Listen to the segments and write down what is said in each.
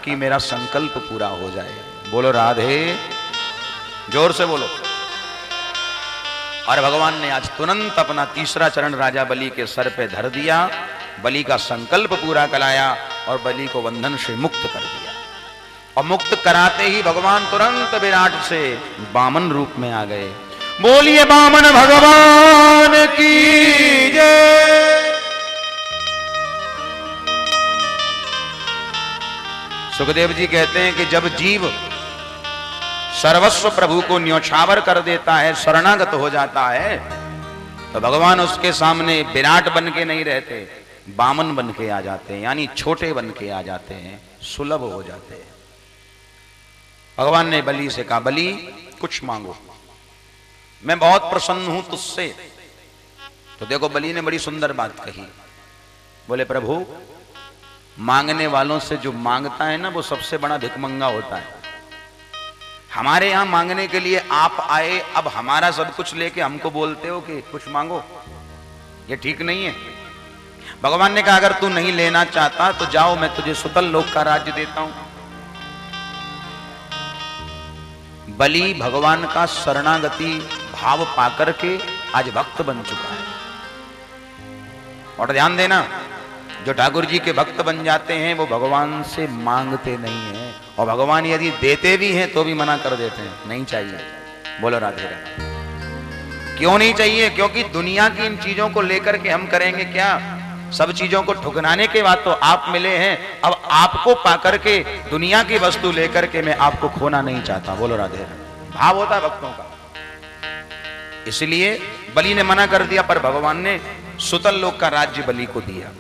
ताकि मेरा संकल्प पूरा हो जाए। बोलो राधे, जोर से बोलो। और भगवान ने आज तुरंत अपना तीसरा चरण राजा बलि के सर पे धर दिया, बलि का संकल्प पूरा कराया और बलि को बंधन से मुक्त कर दिया। और मुक्त कराते ही भगवान तुरंत विराट से वामन रूप में आ गए। बोलिए वामन भगवान की जय। सुखदेव जी कहते हैं कि जब जीव सर्वस्व प्रभु को न्योछावर कर देता है, शरणागत हो जाता है, तो भगवान उसके सामने विराट बन के नहीं रहते, वामन बन के आ जाते हैं, यानी छोटे बन के आ जाते हैं, सुलभ हो जाते हैं। भगवान ने बलि से कहा, बलि कुछ मांगो, मैं बहुत प्रसन्न हूं तुझसे। तो देखो बलि ने बड़ी सुंदर बात कही। बोले प्रभु, मांगने वालों से जो मांगता है ना वो सबसे बड़ा भिखमंगा होता है। हमारे यहां मांगने के लिए आप आए, अब हमारा सब कुछ लेके हमको बोलते हो कि कुछ मांगो, ये ठीक नहीं है। भगवान ने कहा अगर तू नहीं लेना चाहता तो जाओ, मैं तुझे सुतल लोक का राज्य देता हूं। बलि भगवान का शरणागति भाव पाकर के आज भक्त बन चुका है। और ध्यान देना, जो ठाकुर जी के भक्त बन जाते हैं वो भगवान से मांगते नहीं हैं, और भगवान यदि देते भी हैं तो भी मना कर देते हैं, नहीं चाहिए। बोलो राधे राधे। क्यों नहीं चाहिए? क्योंकि दुनिया की इन चीजों को लेकर के हम करेंगे क्या? सब चीजों को ठुकराने के बाद तो आप मिले हैं, अब आपको पाकर के दुनिया की वस्तु लेकर के मैं आपको खोना नहीं चाहता। बोलो राधे राधे। भाव होता है भक्तों का। इसलिए बलि ने मना कर दिया, पर भगवान ने सुतल लोक का राज्य बलि को दिया।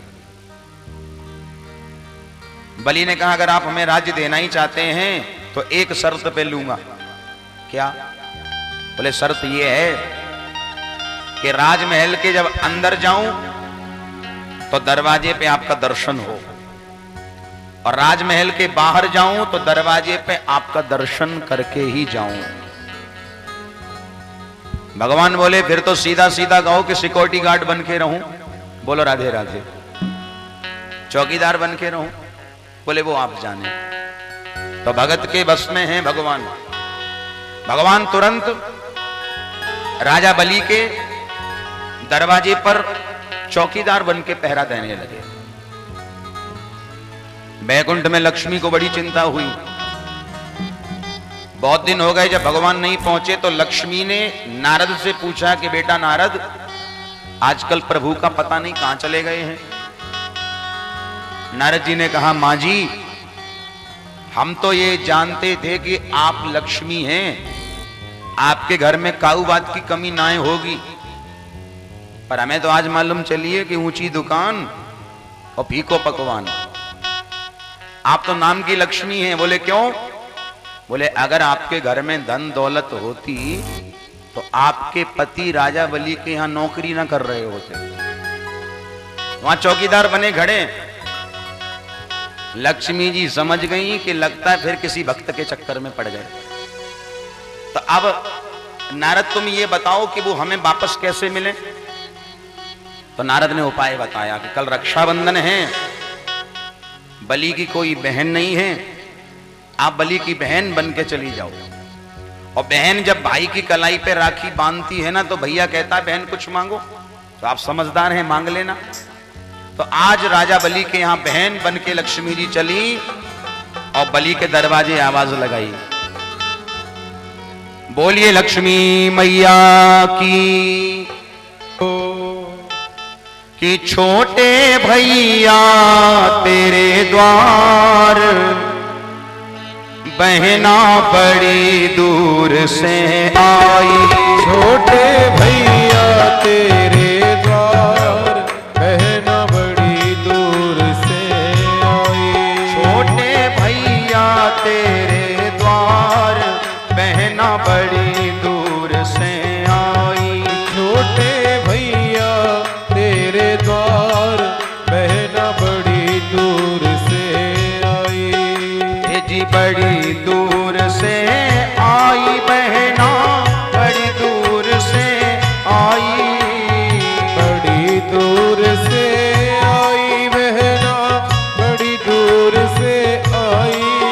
बलि ने कहा अगर आप हमें राज्य देना ही चाहते हैं तो एक शर्त पे लूंगा। क्या? बोले शर्त ये है कि राजमहल के जब अंदर जाऊं तो दरवाजे पे आपका दर्शन हो, और राजमहल के बाहर जाऊं तो दरवाजे पे आपका दर्शन करके ही जाऊं। भगवान बोले फिर तो सीधा सीधा कहो कि सिक्योरिटी गार्ड बन के रहूं। बोलो राधे राधे। चौकीदार बन के रहूं। बोले वो आप जाने। तो भगत के बस में हैं भगवान। भगवान तुरंत राजा बलि के दरवाजे पर चौकीदार बन के पहरा देने लगे। बैकुंठ में लक्ष्मी को बड़ी चिंता हुई। बहुत दिन हो गए जब भगवान नहीं पहुंचे, तो लक्ष्मी ने नारद से पूछा कि बेटा नारद, आजकल प्रभु का पता नहीं कहां चले गए हैं। नारद जी ने कहा मां जी, हम तो ये जानते थे कि आप लक्ष्मी हैं, आपके घर में काऊ बात की कमी ना होगी, पर हमें तो आज मालूम चली है कि ऊंची दुकान और फीको पकवान। आप तो नाम की लक्ष्मी हैं। बोले क्यों? बोले अगर आपके घर में धन दौलत होती तो आपके पति राजा बलि के यहां नौकरी ना कर रहे होते, वहां चौकीदार बने खड़े। लक्ष्मी जी समझ गई कि लगता है फिर किसी भक्त के चक्कर में पड़ गए। तो अब नारद तुम ये बताओ कि वो हमें वापस कैसे मिले? तो नारद ने उपाय बताया कि कल रक्षाबंधन है, बलि की कोई बहन नहीं है, आप बलि की बहन बन के चली जाओ। और बहन जब भाई की कलाई पे राखी बांधती है ना, तो भैया कहता है बहन कुछ मांगो, तो आप समझदार हैं, मांग लेना। तो आज राजा बलि के यहां बहन बन के लक्ष्मी जी चली और बलि के दरवाजे आवाज लगाई, बोलिए लक्ष्मी मैया की, कि छोटे भैया तेरे द्वार बहना बड़ी दूर से आई। छोटे भैया तेरे द्वार बहना बड़ी दूर से आई। छोटे भैया तेरे द्वार बहना बड़ी दूर से आई। छोटे भैया तेरे द्वार बहना बड़ी दूर से आई। जी बड़ी दूर से आई बहना, बड़ी दूर से आई। बड़ी दूर से आई बहना, बड़ी दूर से आई।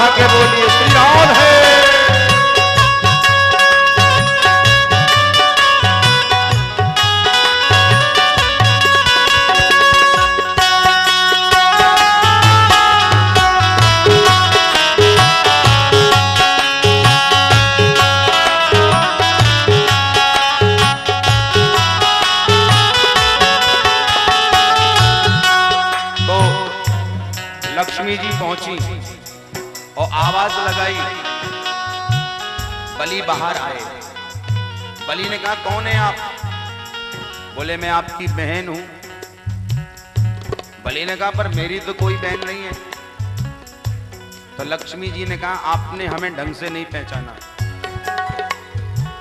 बढ़ा के बोलिए श्री राधे। लक्ष्मी जी पहुंची और आवाज लगाई, बलि बाहर आए। बलि ने कहा कौन है आप? बोले मैं आपकी बहन हूं। बलि ने कहा पर मेरी तो कोई बहन नहीं है। तो लक्ष्मी जी ने कहा आपने हमें ढंग से नहीं पहचाना।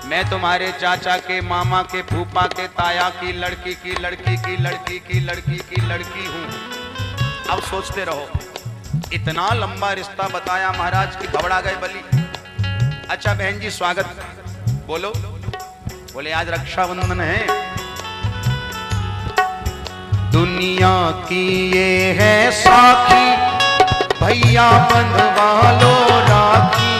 मैं तुम्हारे चाचा के, मामा के, फूफा के, ताया की लड़की की लड़की की लड़की की लड़की की लड़की हूं। अब सोचते रहो, इतना लंबा रिश्ता बताया महाराज की घबरा गए बलि। अच्छा बहन जी स्वागत, बोलो। बोले आज रक्षाबंधन है, दुनिया की ये है साखी, भैया बंधवा लो राखी।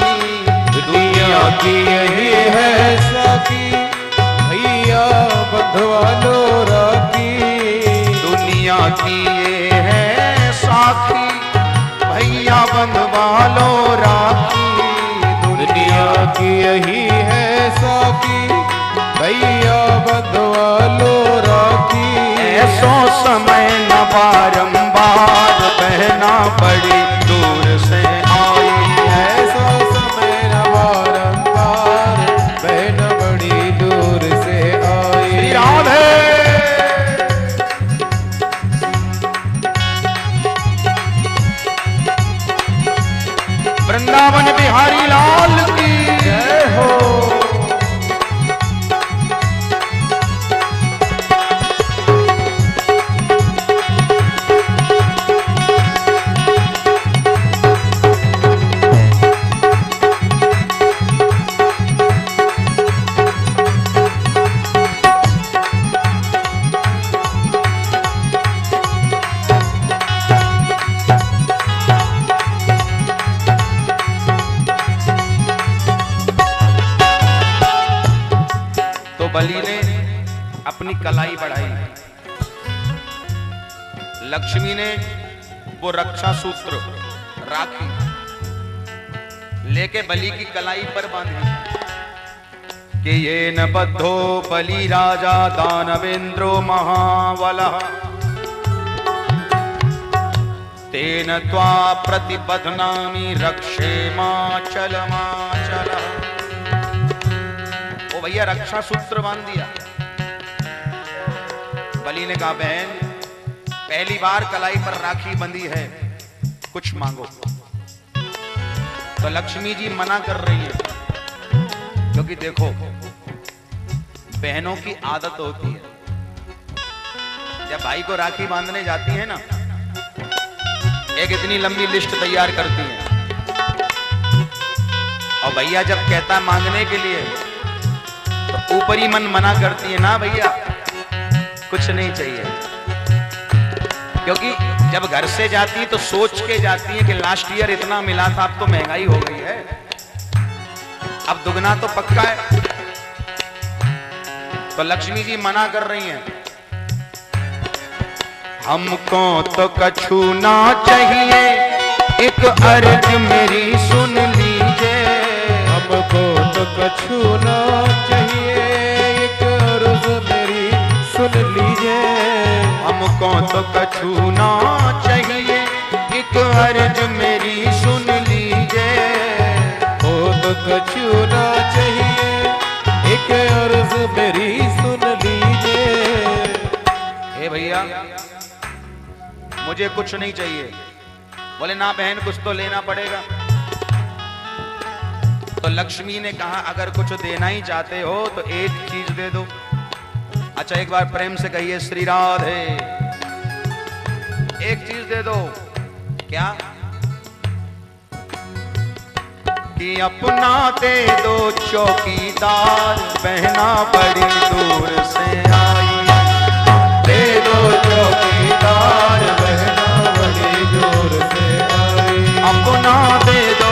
दुनिया की यही है साखी, भैया बंधवा लो राखी। दुनिया की ये है साखी, भैया बंधवा लो राखी। दुनिया की यही है साखी, भैया बंधवा लो राखी। ऐसो समय न बारंबार बहना बड़ी दूर से आई। ऐसा समय न बारंबार बहना बड़ी दूर से आई। श्री राधे। वृंदावन बिहारी लाल की जय हो। बलि ने अपनी कलाई बढ़ाई, लक्ष्मी ने वो रक्षा सूत्र राखी लेके बलि की कलाई पर बांधी कि ये न बद्धो बलि राजा दानवेंद्रो महाबलः तेन त्वा प्रतिबध्नामि रक्षेमाचलमाचलः। ओ भैया रक्षा सूत्र बांध दिया। बलि ने कहा बहन पहली बार कलाई पर राखी बंधी है, कुछ मांगो। तो लक्ष्मी जी मना कर रही है, क्योंकि देखो बहनों की आदत होती है, जब भाई को राखी बांधने जाती है ना, एक इतनी लंबी लिस्ट तैयार करती है, और भैया जब कहता है मांगने के लिए तो ऊपरी मन मना करती है, ना भैया कुछ नहीं चाहिए। क्योंकि जब घर से जाती है तो सोच के जाती है कि लास्ट ईयर इतना मिला था, अब तो महंगाई हो गई है, अब दुगना तो पक्का है। तो लक्ष्मी जी मना कर रही हैं, हमको तो कछु ना चाहिए, एक अर्ज मेरी सुन लीजिए। हमको तो कछु ना चाहिए, एक अर्ज मेरी सुन लीजिए। हमको तो कछु ना चाहिए, एक अर्ज मेरी सुन लीजिए। हो तो कछु ना चाहिए, एक अर्ज मेरी सुन लीजिए। हे भैया मुझे कुछ नहीं चाहिए। बोले ना बहन कुछ तो लेना पड़ेगा। तो लक्ष्मी ने कहा अगर कुछ देना ही चाहते हो तो एक चीज दे दो। अच्छा एक बार प्रेम से कहिए श्री राधे। एक चीज दे दो। क्या? कि अपना दे दो चौकीदार, बहना बड़ी दूर से आई। दे दो चौकीदार, बहना बड़ी दूर से आई। अपना दे दो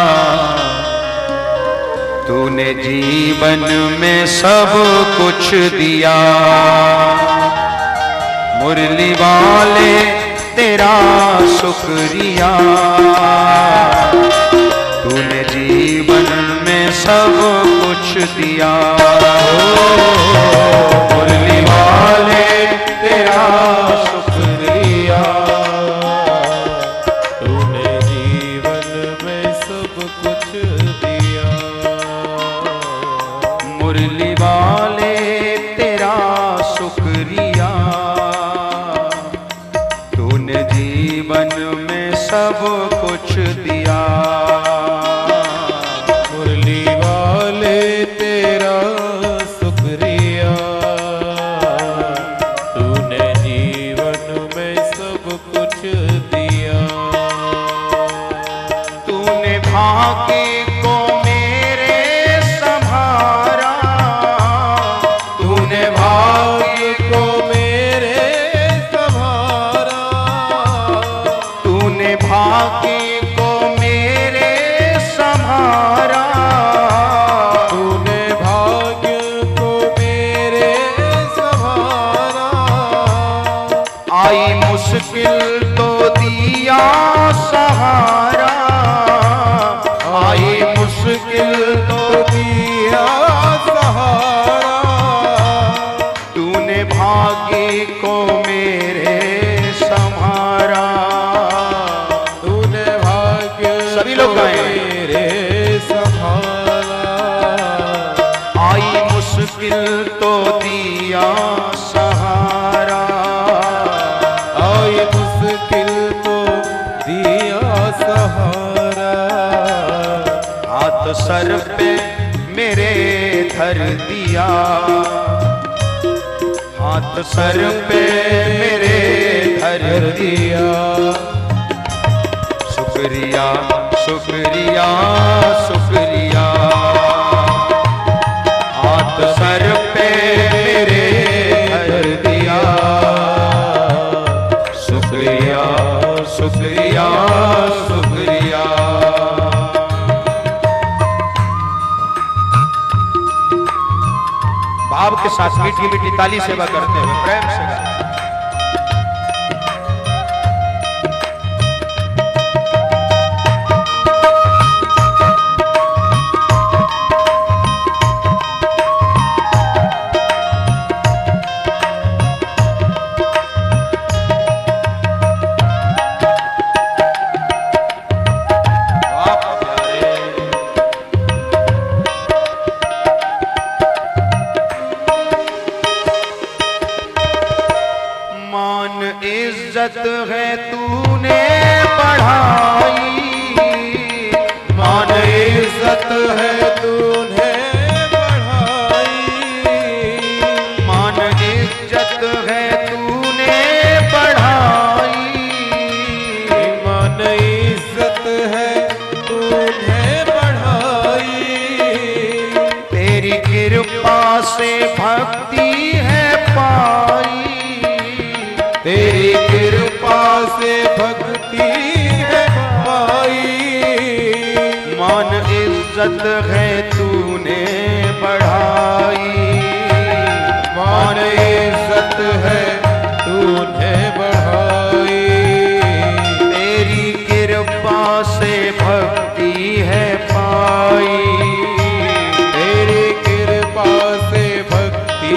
जीवन में सब कुछ दिया, मुरली वाले तेरा शुक्रिया। तूने जीवन में सब कुछ दिया, मुरली वाले तेरा शुक्रिया। तूने जीवन में सब कुछ दिया, मुरली वाले तेरा शुक्रिया। तूने जीवन में सब कुछ दिया, मुरली वाले तेरा शुक्रिया। तूने जीवन में सब कुछ दिया, तूने भाग्य को मेरे संभारा। तूने भाग्य को मेरे संभारा। तूने भाग्य को मेरे संभारा। तूने भाग्य को मेरे संभारा। आई मुश्किल तो दिया सहारा, आई मुश्किल तो दिया सहारा। तूने भाग्य को मेरे संभारा। तूने भाग्य सभी लोग को गाएं। मेरे संभारा। आई मुश्किल तो दिया सहारा, आई मुश्किल तो दिया सहारा। हाथ सर पे मेरे धर दिया, हाथ सर पे मेरे धर दिया। शुक्रिया शुक्रिया शुक्रिया। हाथ सर पे मेरे धर दिया। शुक्रिया शुक्रिया शुक्रिया। भाव के साथ मीठी मीठी ताली सेवा करते हुए प्रेम से गाएं। मान इज्जत है तूने बढ़ाई, मान इज्जत है तूने बढ़ाई। मान इज्जत है तूने बढ़ाई। मान इज्जत है तूने बढ़ाई। तेरी कृपा से भक्ति है पाई। तेरी कृपा से भक्ति है पाई। मान इज्जत है तूने बढ़ाई। मान इज्जत है तूने बढ़ाई। तेरी कृपा से भक्ति है पाई। तेरी कृपा से भक्ति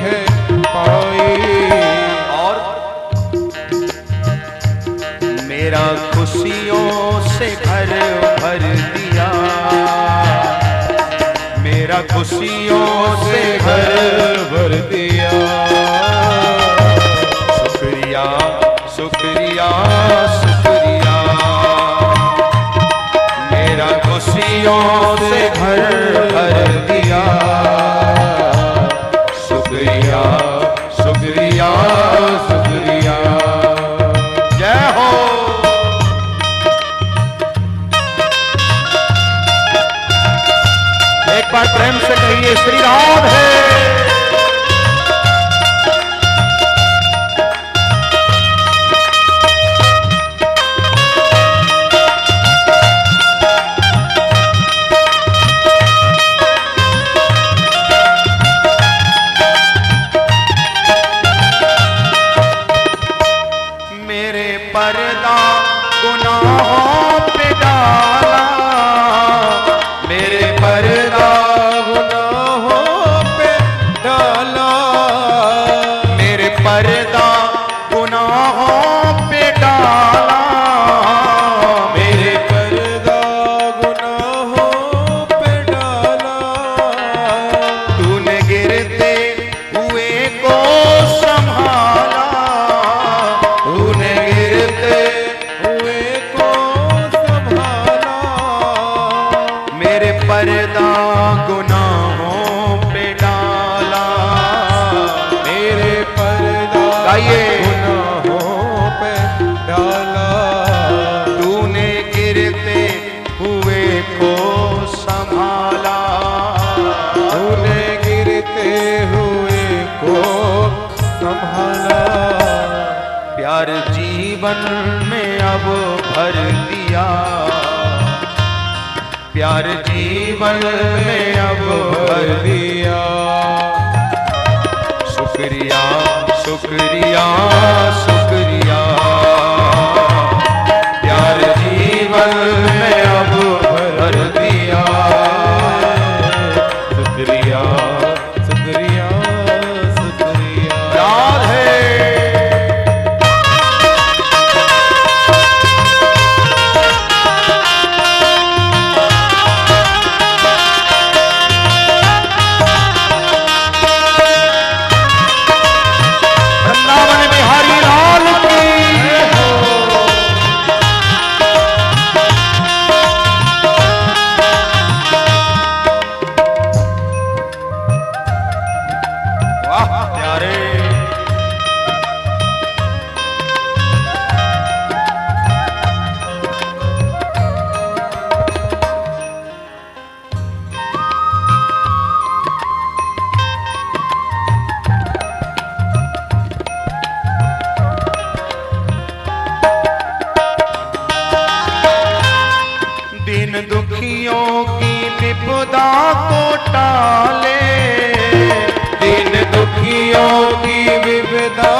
है पाई। और मेरा खुशियों से घर भर दिया, मेरा खुशियों से घर भर दिया। शुक्रिया शुक्रिया शुक्रिया। मेरा खुशियों से घर भर दिया। शुक्रिया शुक्रिया शुक्रिया। जय हो। एक बार प्रेम से कहिए श्री राधे। प्यार जीवन में अब भर दिया, प्यार जीवन में अब भर दिया। शुक्रिया शुक्रिया शुक्रिया, प्यार जीवन में अब भर दिया। शुक्रिया शुक्रिया शुक्रिया। याद है वृंदावन बिहारी लाल की वाह प्यारे। दिन दुखियों की विपदा को टाले, दिन दुखियों की विपदा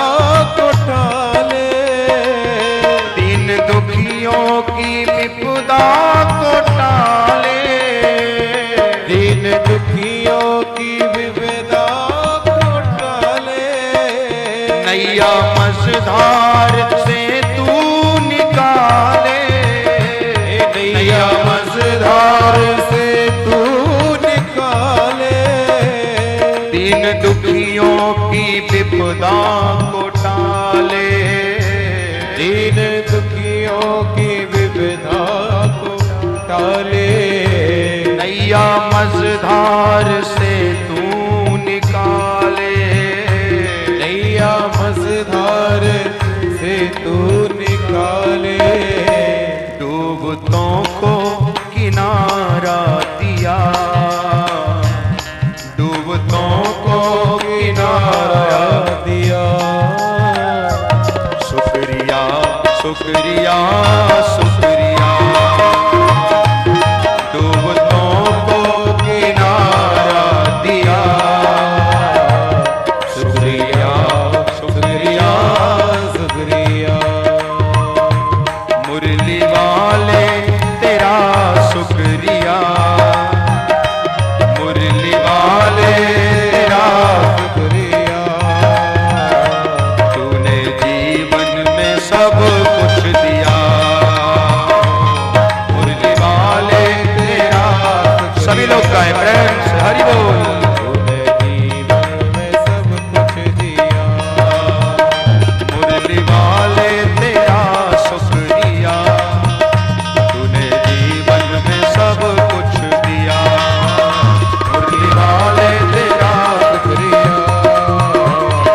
को टाले, दिन दुखियों की विपदा को टाले। दिन दुखियों की विपदा को टाले। नैया मझधार से तू निकाले, नैया मझधार से तू निकाले। दिन दुखियों की विपदा को टाले, दीन दुखियों की विपदा को टाले। नैया मझधार से तू निकाले, नैया मझधार से तू निकाले। डूबतों को किनारा दिया, डूबतों को किनारा दिया। शुक्रिया शुक्रिया शुक्रिया, डूबतों को किनारा दिया। शुक्रिया शुक्रिया शुक्रिया। मुरली वाले तेरा शुक्रिया, मुरली वाले तेरा शुक्रिया। तूने जीवन में सब कुछ दिया। मुरली वाले तेरा सभी लोग गाएं प्रेम से हरि बोल। तूने जीवन में सब कुछ दिया। मुरली वाले तेरा शुक्रिया, तूने जीवन में सब कुछ दिया। मुरली वाले तेरा शुक्रिया।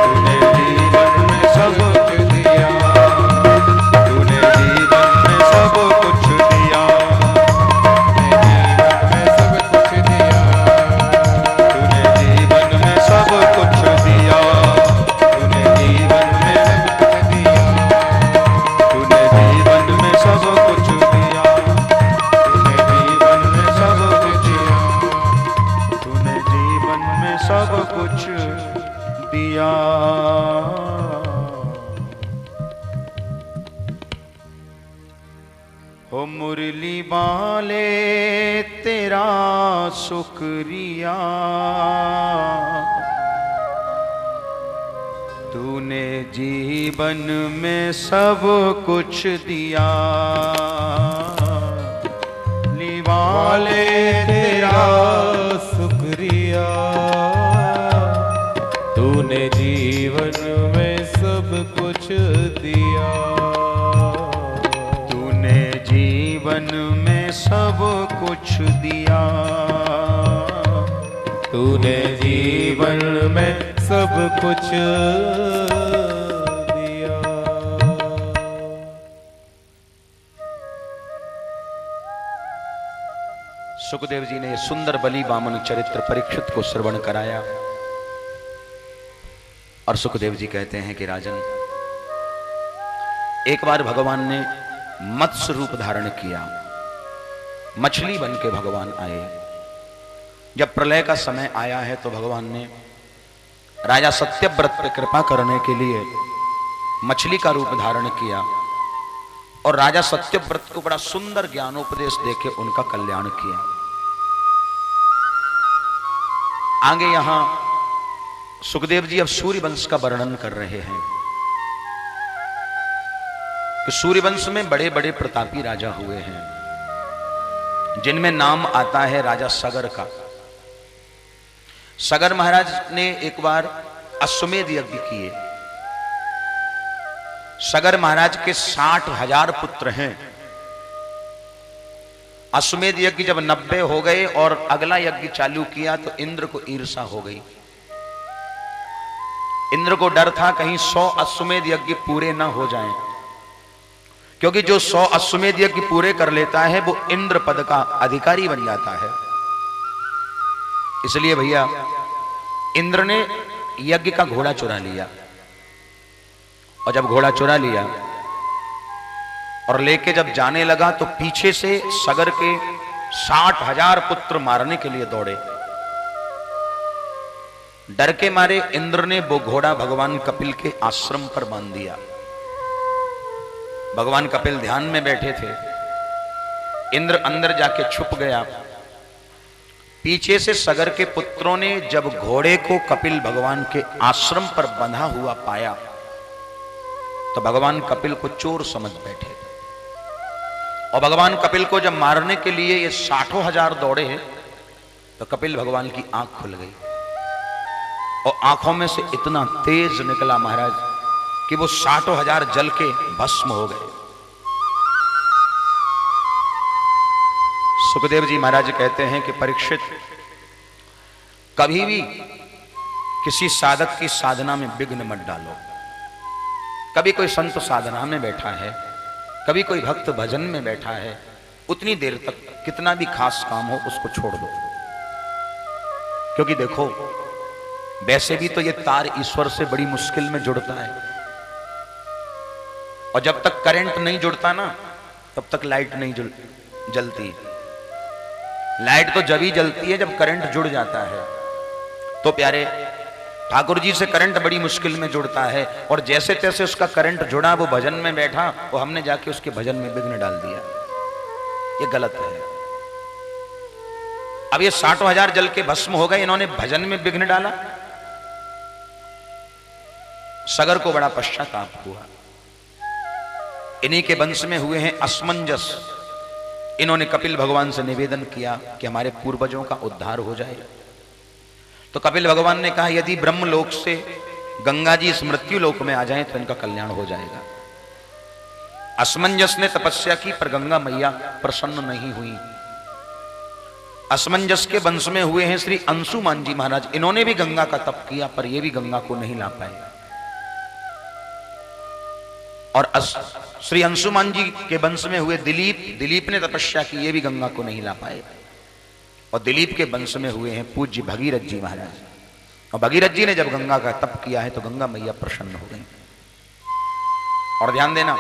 तूने जीवन में सब कुछ दिया। तूने जीवन में सब कुछ दिया। मैं सब कुछ दिया। तूने जीवन में सब कुछ दिया। तूने जीवन में कुछ दिया। तूने जीवन में सब कुछ दिया। तूने जीवन में सब कुछ दिया। तूने जीवन में सब कुछ दिया। हो मुरली वाले तेरा शुक्रिया, तूने जीवन में सब कुछ दिया। वाले तेरा शुक्रिया। तूने जीवन में सब कुछ दिया। तूने जीवन में सब कुछ दिया। तूने जीवन में सब कुछ दिया। सुखदेव जी ने सुंदर बलि वामन चरित्र परीक्षित को श्रवण कराया और सुखदेव जी कहते हैं कि राजन, एक बार भगवान ने मत्स्य रूप धारण किया, मछली बन के भगवान आए। जब प्रलय का समय आया है तो भगवान ने राजा सत्यव्रत पे कृपा करने के लिए मछली का रूप धारण किया और राजा सत्यव्रत को बड़ा सुंदर ज्ञानोपदेश देके उनका कल्याण किया। आगे यहां सुखदेव जी अब सूर्य वंश का वर्णन कर रहे हैं कि सूर्य वंश में बड़े बड़े प्रतापी राजा हुए हैं, जिनमें नाम आता है राजा सगर का। सगर महाराज ने एक बार अश्वमेध यज्ञ किए। सगर महाराज के 60,000 पुत्र हैं। अश्वमेध यज्ञ जब 90 हो गए और अगला यज्ञ चालू किया तो इंद्र को ईर्षा हो गई। इंद्र को डर था कहीं 100 अश्वमेध यज्ञ पूरे ना हो जाएं, क्योंकि जो 100 अश्वमेध यज्ञ पूरे कर लेता है वो इंद्र पद का अधिकारी बन जाता है। इसलिए भैया इंद्र ने यज्ञ का घोड़ा चुरा लिया, और जब घोड़ा चुरा लिया और लेके जब जाने लगा तो पीछे से सगर के 60,000 पुत्र मारने के लिए दौड़े। डर के मारे इंद्र ने वो घोड़ा भगवान कपिल के आश्रम पर बांध दिया। भगवान कपिल ध्यान में बैठे थे, इंद्र अंदर जाके छुप गया। पीछे से सगर के पुत्रों ने जब घोड़े को कपिल भगवान के आश्रम पर बंधा हुआ पाया तो भगवान कपिल को चोर समझ बैठे, और भगवान कपिल को जब मारने के लिए ये 60,000 दौड़े तो कपिल भगवान की आंख खुल गई और आंखों में से इतना तेज निकला महाराज कि वो 60,000 जल के भस्म हो गए। सुखदेव जी महाराज कहते हैं कि परीक्षित, कभी भी किसी साधक की साधना में विघ्न मत डालो। कभी कोई संत साधना में बैठा है, कभी कोई भक्त भजन में बैठा है, उतनी देर तक कितना भी खास काम हो उसको छोड़ दो, क्योंकि देखो वैसे भी तो ये तार ईश्वर से बड़ी मुश्किल में जुड़ता है, और जब तक करंट नहीं जुड़ता ना तब तक लाइट नहीं जलती। लाइट तो जब ही जलती है जब करंट जुड़ जाता है। तो प्यारे ठाकुर जी से करंट बड़ी मुश्किल में जुड़ता है, और जैसे तैसे उसका करंट जुड़ा, वो भजन में बैठा, वो हमने जाके उसके भजन में विघ्न डाल दिया। ये गलत है। अब ये 60,000 जल के भस्म हो गए, इन्होंने भजन में विघ्न डाला। सगर को बड़ा पश्चाताप हुआ। इन्हीं के वंश में हुए हैं असमंजस। इन्होंने कपिल भगवान से निवेदन किया कि हमारे पूर्वजों का उद्धार हो जाए। तो कपिल भगवान ने कहा यदि ब्रह्मलोक से गंगा जी इस मृत्यु लोक में आ जाएं तो इनका कल्याण हो जाएगा। असमंजस ने तपस्या की पर गंगा मैया प्रसन्न नहीं हुई। असमंजस के वंश में हुए हैं श्री अंशुमान जी महाराज। इन्होंने भी गंगा का तप किया पर ये भी गंगा को नहीं ला पाए। और श्री अंशुमान जी के वंश में हुए दिलीप ने तपस्या की, ये भी गंगा को नहीं ला पाए। और दिलीप के वंश में हुए हैं पूज्य भगीरथ जी महाराज। और भगीरथ जी ने जब गंगा का तप किया है तो गंगा मैया प्रसन्न हो गई। और ध्यान देना,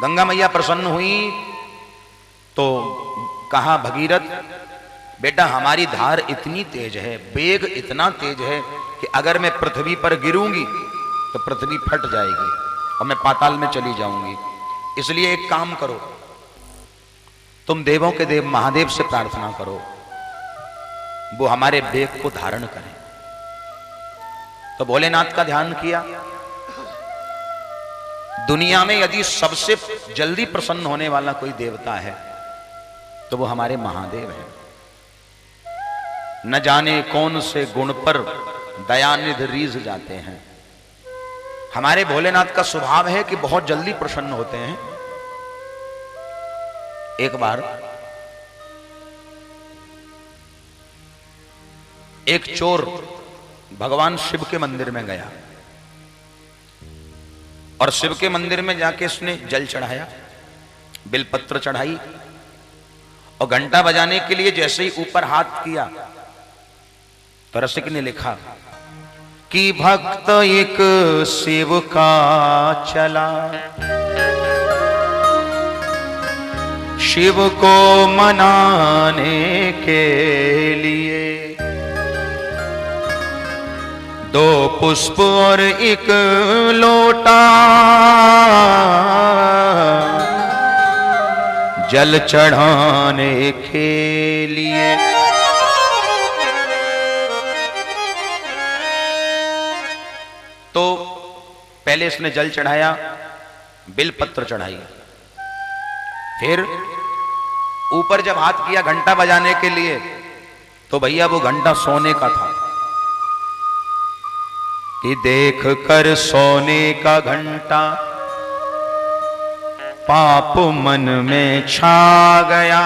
गंगा मैया प्रसन्न हुई तो कहा भगीरथ बेटा हमारी धार इतनी तेज है, वेग इतना तेज है कि अगर मैं पृथ्वी पर गिरूंगी तो पृथ्वी फट जाएगी और मैं पाताल में चली जाऊंगी। इसलिए एक काम करो, तुम देवों के देव महादेव से प्रार्थना करो वो हमारे वेग को धारण करें। तो भोलेनाथ का ध्यान किया। दुनिया में यदि सबसे जल्दी प्रसन्न होने वाला कोई देवता है तो वो हमारे महादेव हैं। न जाने कौन से गुण पर दयानिध रीझ जाते हैं। हमारे भोलेनाथ का स्वभाव है कि बहुत जल्दी प्रसन्न होते हैं। एक बार एक चोर भगवान शिव के मंदिर में गया और शिव के मंदिर में जाके उसने जल चढ़ाया, बिलपत्र चढ़ाई और घंटा बजाने के लिए जैसे ही ऊपर हाथ किया तो रसिक ने लिखा कि भक्त एक शिव का चला, शिव को मनाने के लिए 2 पुष्प और 1 लोटा जल चढ़ाने के लिए। तो पहले इसने जल चढ़ाया, बिलपत्र चढ़ाई, फिर ऊपर जब हाथ किया घंटा बजाने के लिए तो भैया वो घंटा सोने का था कि देख कर सोने का घंटा पाप मन में छा गया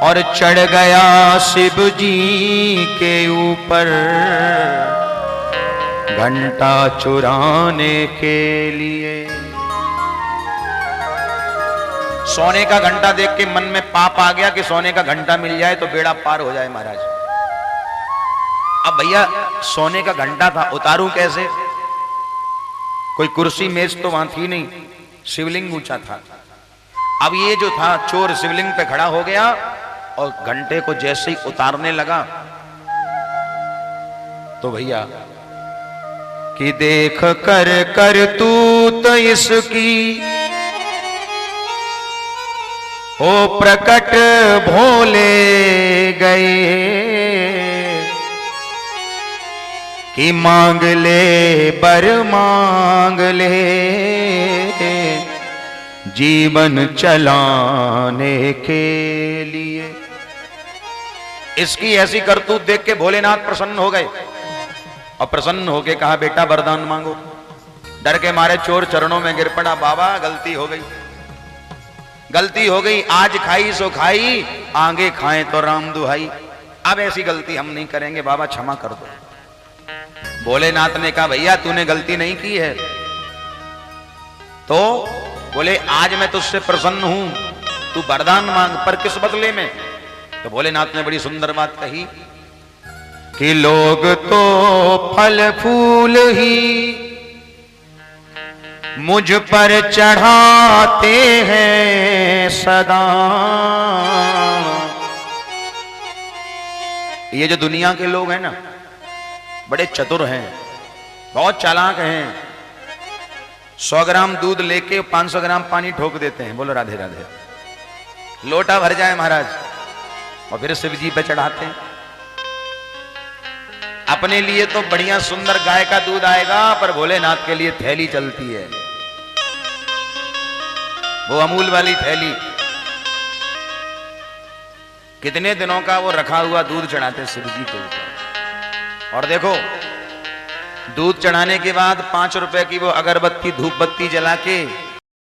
और चढ़ गया शिव जी के ऊपर घंटा चुराने के लिए। सोने का घंटा देख के मन में पाप आ गया कि सोने का घंटा मिल जाए तो बेड़ा पार हो जाए महाराज। अब भैया सोने का घंटा था, उतारूं कैसे? कोई कुर्सी मेज तो वहां थी नहीं, शिवलिंग ऊंचा था। अब ये जो था चोर शिवलिंग पे खड़ा हो गया और घंटे को जैसे ही उतारने लगा तो भैया कि देख कर करतूत इसकी हो प्रकट भोले गए कि मांग ले बर मांग ले जीवन चलाने के लिए। इसकी ऐसी करतूत देख के भोलेनाथ प्रसन्न हो गए और प्रसन्न होके कहा बेटा वरदान मांगो। डर के मारे चोर चरणों में गिर पड़ा, बाबा गलती हो गई, गलती हो गई, आज खाई सो खाई, आगे खाएं तो राम दुहाई, अब ऐसी गलती हम नहीं करेंगे, बाबा क्षमा कर दो। भोलेनाथ ने कहा भैया तूने गलती नहीं की है, तो बोले आज मैं तुझसे प्रसन्न हूं, तू वरदान मांग, पर किस बदले में? तो भोलेनाथ ने बड़ी सुंदर बात कही कि लोग तो फल फूल ही मुझ पर चढ़ाते हैं सदा। ये जो दुनिया के लोग हैं ना बड़े चतुर हैं, बहुत चालाक हैं। 100 ग्राम दूध लेके 500 ग्राम पानी ठोक देते हैं, बोलो राधे राधे, लोटा भर जाए महाराज, और फिर शिव जी पे चढ़ाते हैं। अपने लिए तो बढ़िया सुंदर गाय का दूध आएगा, पर भोलेनाथ के लिए थैली चलती है, वो अमूल वाली थैली, कितने दिनों का वो रखा हुआ दूध चढ़ाते शिव जी के ऊपर। और देखो दूध चढ़ाने के बाद 5 रुपए की वो अगरबत्ती धूप बत्ती जला के